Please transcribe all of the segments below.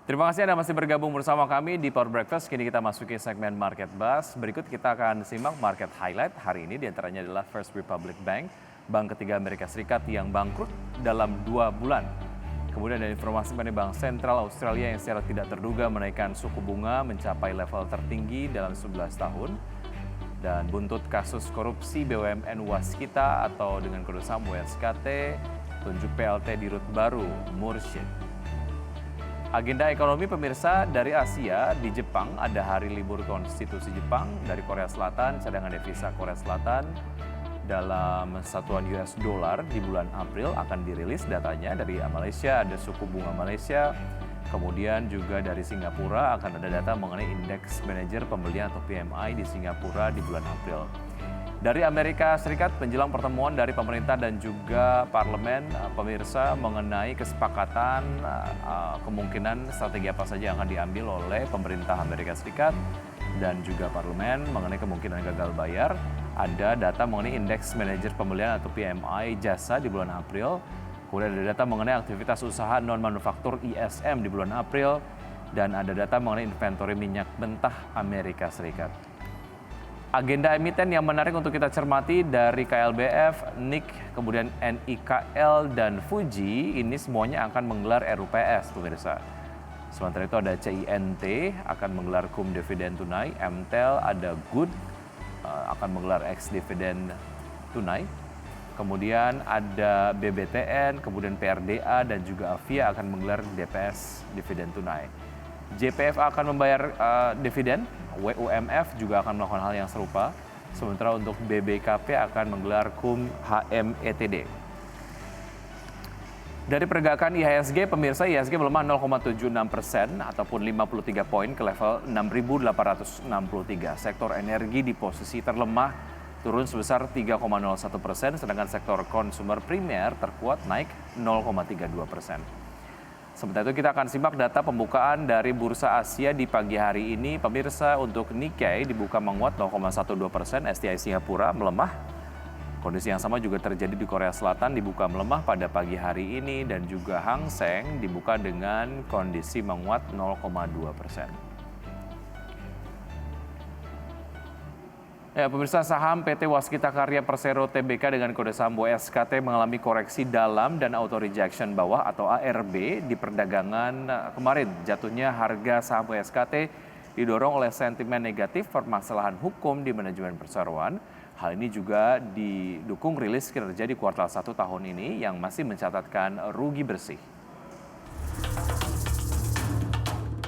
Terima kasih Anda masih bergabung bersama kami di Power Breakfast. Kini kita masuki segmen Market Buzz. Berikut kita akan simak market highlight hari ini. Di antaranya adalah First Republic Bank, bank ketiga Amerika Serikat yang bangkrut dalam 2 bulan. Kemudian ada informasi mengenai Bank Sentral Australia yang secara tidak terduga menaikkan suku bunga mencapai level tertinggi dalam 11 tahun. Dan buntut kasus korupsi BUMN Waskita atau dengan kode saham WSKT, tunjuk PLT di rut baru Mursyid. Agenda ekonomi pemirsa dari Asia, di Jepang ada hari libur konstitusi Jepang, dari Korea Selatan, cadangan devisa Korea Selatan dalam satuan US dollar di bulan April akan dirilis datanya. Dari Malaysia ada suku bunga Malaysia, kemudian juga dari Singapura akan ada data mengenai indeks manajer pembelian atau PMI di Singapura di bulan April. Dari Amerika Serikat, menjelang pertemuan dari pemerintah dan juga parlemen, pemirsa, mengenai kesepakatan kemungkinan strategi apa saja yang akan diambil oleh pemerintah Amerika Serikat dan juga parlemen mengenai kemungkinan gagal bayar. Ada data mengenai indeks manajer pembelian atau PMI jasa di bulan April. Kemudian ada data mengenai aktivitas usaha non-manufaktur ISM di bulan April. Dan ada data mengenai inventory minyak mentah Amerika Serikat. Agenda emiten yang menarik untuk kita cermati dari KLBF, NIK, kemudian NIKL, dan Fuji, ini semuanya akan menggelar RUPS, pemirsa. Sementara itu ada CINT akan menggelar cum dividen tunai, MTEL ada GOOD akan menggelar ex dividen tunai. Kemudian ada BBTN, kemudian PRDA dan juga AVIA akan menggelar DPS dividen tunai. JPF akan membayar dividen, WUMF juga akan melakukan hal yang serupa. Sementara untuk BBKP akan menggelar cum HMETD. Dari pergerakan IHSG, pemirsa, IHSG melemah 0,76% ataupun 53 poin ke level 6.863. Sektor energi di posisi terlemah, turun sebesar 3,01%, sedangkan sektor konsumer primer terkuat naik 0,32%. Sementara itu kita akan simak data pembukaan dari Bursa Asia di pagi hari ini. Pemirsa, untuk Nikkei dibuka menguat 0,12%, STI Singapura melemah. Kondisi yang sama juga terjadi di Korea Selatan, dibuka melemah pada pagi hari ini. Dan juga Hang Seng dibuka dengan kondisi menguat 0,2%. Ya, pemirsa, saham PT Waskita Karya Persero Tbk dengan kode saham WSKT mengalami koreksi dalam dan auto rejection bawah atau ARB di perdagangan kemarin. Jatuhnya harga saham WSKT didorong oleh sentimen negatif permasalahan hukum di manajemen perseroan. Hal ini juga didukung rilis kinerja di kuartal 1 tahun ini yang masih mencatatkan rugi bersih.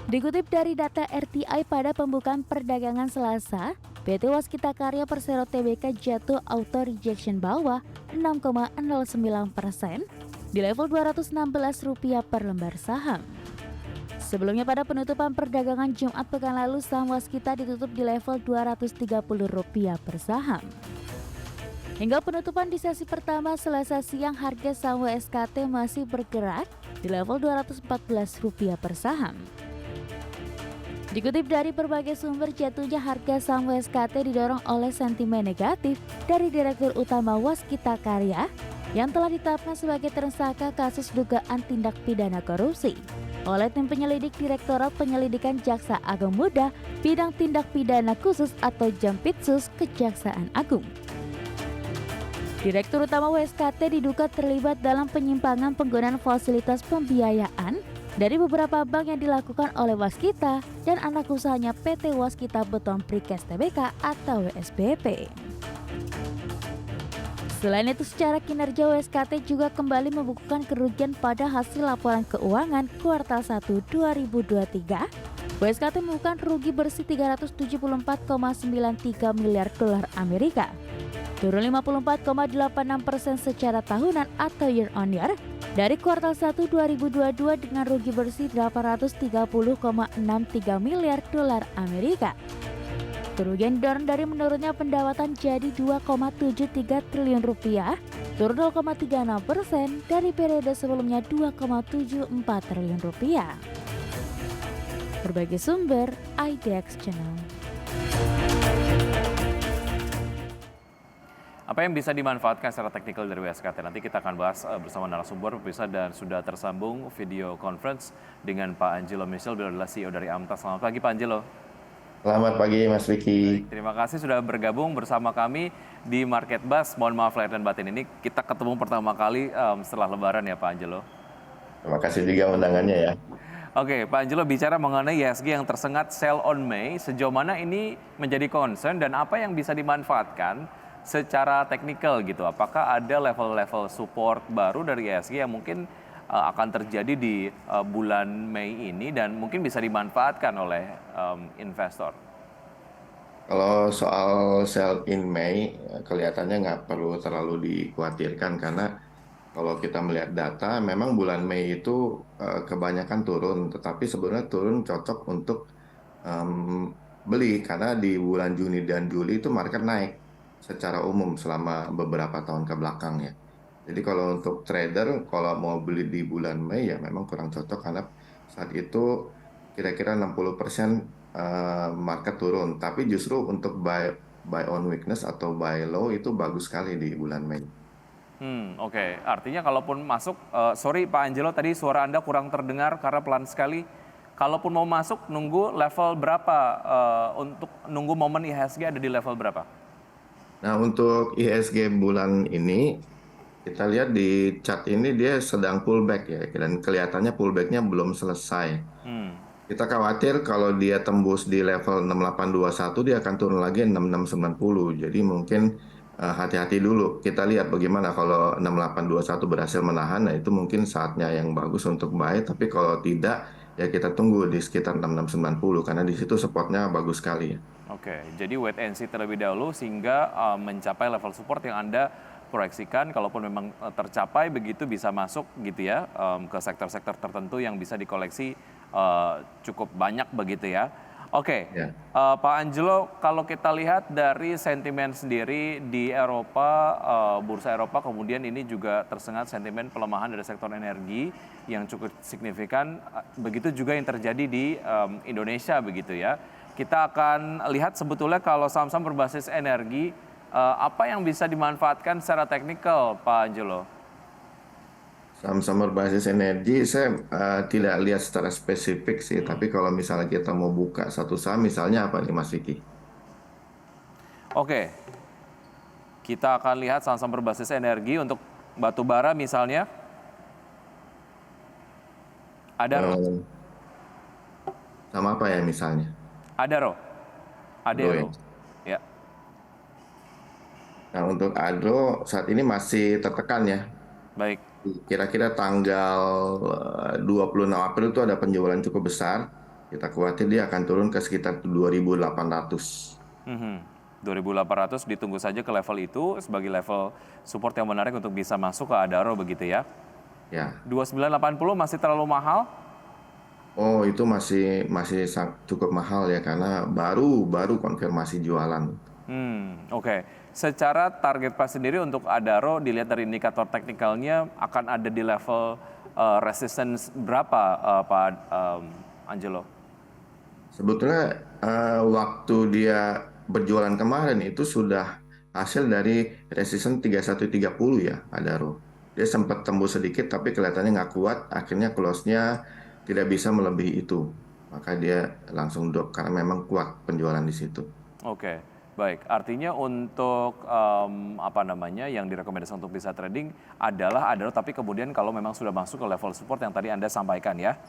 Dikutip dari data RTI pada pembukaan perdagangan Selasa, PT Waskita Karya Persero Tbk jatuh auto rejection bawah 6,09% di level Rp216 per lembar saham. Sebelumnya pada penutupan perdagangan Jumat pekan lalu, saham Waskita ditutup di level Rp230 per saham. Hingga penutupan di sesi pertama Selasa siang, harga saham WSKT masih bergerak di level Rp214 per saham. Dikutip dari berbagai sumber, jatuhnya harga saham WSKT didorong oleh sentimen negatif dari Direktur Utama Waskita Karya yang telah ditetapkan sebagai tersangka kasus dugaan tindak pidana korupsi oleh tim penyelidik Direktorat Penyelidikan Jaksa Agung Muda Bidang Tindak Pidana Khusus atau Jampitsus Kejaksaan Agung. Direktur Utama WSKT diduga terlibat dalam penyimpangan penggunaan fasilitas pembiayaan dari beberapa bank yang dilakukan oleh Waskita dan anak usahanya PT Waskita Beton Precast Tbk atau WSBP. Selain itu, secara kinerja WSKT juga kembali membukukan kerugian pada hasil laporan keuangan kuartal 1 2023. WSKT membukukan rugi bersih 374,93 miliar dolar Amerika, turun 54,86% secara tahunan atau year on year dari kuartal 1 2022 dengan rugi bersih 830,63 miliar dolar Amerika. Kerugian didorong dari menurunnya pendapatan jadi 2,73 triliun rupiah, turun 0,36% dari periode sebelumnya 2,74 triliun rupiah. Berbagai sumber, IDX Channel. Apa yang bisa dimanfaatkan secara teknikal dari WSKT? Nanti kita akan bahas bersama narasumber pemirsa dan sudah tersambung video conference dengan Pak Angelo Michel, beliau adalah CEO dari Amta. Selamat pagi Pak Angelo. Selamat pagi Mas Vicky. Baik, terima kasih sudah bergabung bersama kami di Market Buzz. Mohon maaf lahir dan batin, ini kita ketemu pertama kali setelah Lebaran ya Pak Angelo. Terima kasih juga undangannya ya. Oke, Pak Angelo, bicara mengenai IHSG yang tersengat sell on May, sejauh mana ini menjadi concern dan apa yang bisa dimanfaatkan secara teknikal gitu? Apakah ada level-level support baru dari IHSG yang mungkin akan terjadi di bulan Mei ini dan mungkin bisa dimanfaatkan oleh investor? Kalau soal sell in May, kelihatannya nggak perlu terlalu dikhawatirkan karena kalau kita melihat data, memang bulan Mei itu kebanyakan turun, tetapi sebenarnya turun cocok untuk em, beli karena di bulan Juni dan Juli itu market naik secara umum selama beberapa tahun ke belakang ya. Jadi kalau untuk trader, kalau mau beli di bulan Mei ya memang kurang cocok karena saat itu kira-kira 60% market turun. Tapi justru untuk buy on weakness atau buy low itu bagus sekali di bulan Mei. Oke. Artinya kalaupun masuk, sorry Pak Angelo, tadi suara Anda kurang terdengar karena pelan sekali. Kalaupun mau masuk, nunggu level berapa untuk nunggu momen IHSG ada di level berapa? Nah, untuk IHSG bulan ini, kita lihat di chart ini dia sedang pullback ya, dan kelihatannya pullbacknya belum selesai. Kita khawatir kalau dia tembus di level 6821, dia akan turun lagi 6690. Jadi mungkin hati-hati dulu. Kita lihat bagaimana kalau 6821 berhasil menahan, nah itu mungkin saatnya yang bagus untuk buy. Tapi kalau tidak, ya kita tunggu di sekitar 6690 karena di situ supportnya bagus sekali ya. Oke, jadi wait and see terlebih dahulu sehingga mencapai level support yang Anda proyeksikan. Kalaupun memang tercapai begitu bisa masuk gitu ya ke sektor-sektor tertentu yang bisa dikoleksi cukup banyak begitu ya. Oke, Ya. Pak Angelo, kalau kita lihat dari sentimen sendiri di Eropa, bursa Eropa kemudian ini juga tersengat sentimen pelemahan dari sektor energi yang cukup signifikan. Begitu juga yang terjadi di Indonesia begitu ya. Kita akan lihat sebetulnya kalau saham-saham berbasis energi, apa yang bisa dimanfaatkan secara teknikal, Pak Angelo? Saham-saham berbasis energi, saya tidak lihat secara spesifik sih. Tapi kalau misalnya kita mau buka satu saham, misalnya apa nih Mas Vicky? Oke, kita akan lihat saham-saham berbasis energi untuk batu bara misalnya. Adaro. Eh, Sama apa ya misalnya? Adaro. Adero. Ya. Nah, untuk Adro saat ini masih tertekan ya. Baik. Kira-kira tanggal 26 April itu ada penjualan cukup besar. Kita khawatir dia akan turun ke sekitar 2.800. 2.800 ditunggu saja ke level itu sebagai level support yang menarik untuk bisa masuk ke Adaro begitu ya. Ya. 2980 masih terlalu mahal? Oh, itu masih cukup mahal ya karena baru konfirmasi jualan. Oke. Secara target price sendiri untuk Adaro dilihat dari indikator teknikalnya akan ada di level resistance berapa Pak Angelo? Sebetulnya waktu dia berjualan kemarin itu sudah hasil dari resistance 3130 ya, Adaro. Dia sempat tembus sedikit tapi kelihatannya nggak kuat, akhirnya close-nya tidak bisa melebihi itu. Maka dia langsung drop karena memang kuat penjualan di situ. Oke, baik. Artinya untuk apa namanya yang direkomendasikan untuk bisa trading adalah Adaro, tapi kemudian kalau memang sudah masuk ke level support yang tadi Anda sampaikan ya.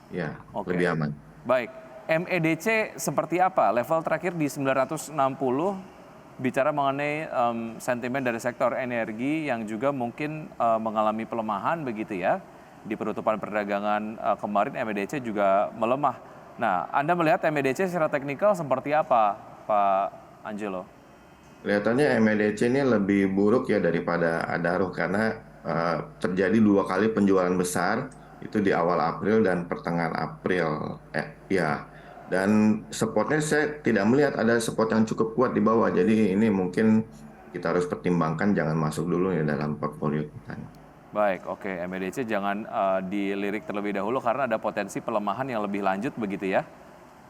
Ya, Oke. lebih aman. Baik, MEDC seperti apa? Level terakhir di 960, bicara mengenai sentimen dari sektor energi yang juga mungkin mengalami pelemahan begitu ya. Di penutupan perdagangan kemarin MEDC juga melemah. Nah, Anda melihat MEDC secara teknikal seperti apa, Pak Angelo? Kelihatannya MEDC ini lebih buruk ya daripada Adaro karena terjadi 2 kali penjualan besar itu di awal April dan pertengahan April. Ya, dan supportnya saya tidak melihat ada support yang cukup kuat di bawah. Jadi ini mungkin kita harus pertimbangkan jangan masuk dulu ya dalam portfolio kita. Baik, oke. MEDC jangan dilirik terlebih dahulu karena ada potensi pelemahan yang lebih lanjut begitu ya?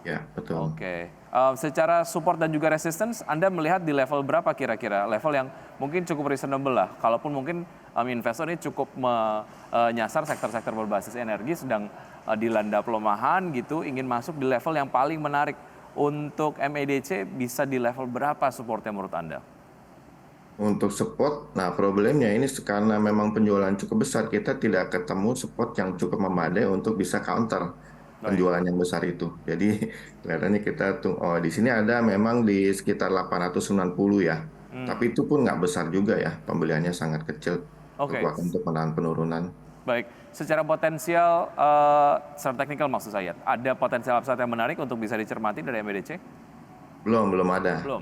Ya, betul. Oke. Secara support dan juga resistance, Anda melihat di level berapa kira-kira? Level yang mungkin cukup reasonable lah. Kalaupun mungkin investor ini cukup menyasar sektor-sektor berbasis energi sedang dilanda pelemahan gitu, ingin masuk di level yang paling menarik. Untuk MEDC bisa di level berapa supportnya menurut Anda? Untuk support, nah problemnya ini karena memang penjualan cukup besar, kita tidak ketemu support yang cukup memadai untuk bisa counter Baik. penjualan yang besar itu. Jadi kelihatannya kita tuh, oh di sini ada memang di sekitar 890 ya. Tapi itu pun nggak besar juga ya, pembeliannya sangat kecil. Oke. Kekuatan untuk menahan penurunan. Baik, secara potensial, secara teknikal maksud saya, ada potensial upside yang menarik untuk bisa dicermati dari MEDC? Belum ada. Belum?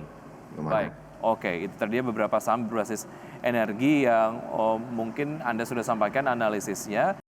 Belum ada. Baik, oke, itu tadi beberapa saham berbasis energi yang mungkin Anda sudah sampaikan analisisnya.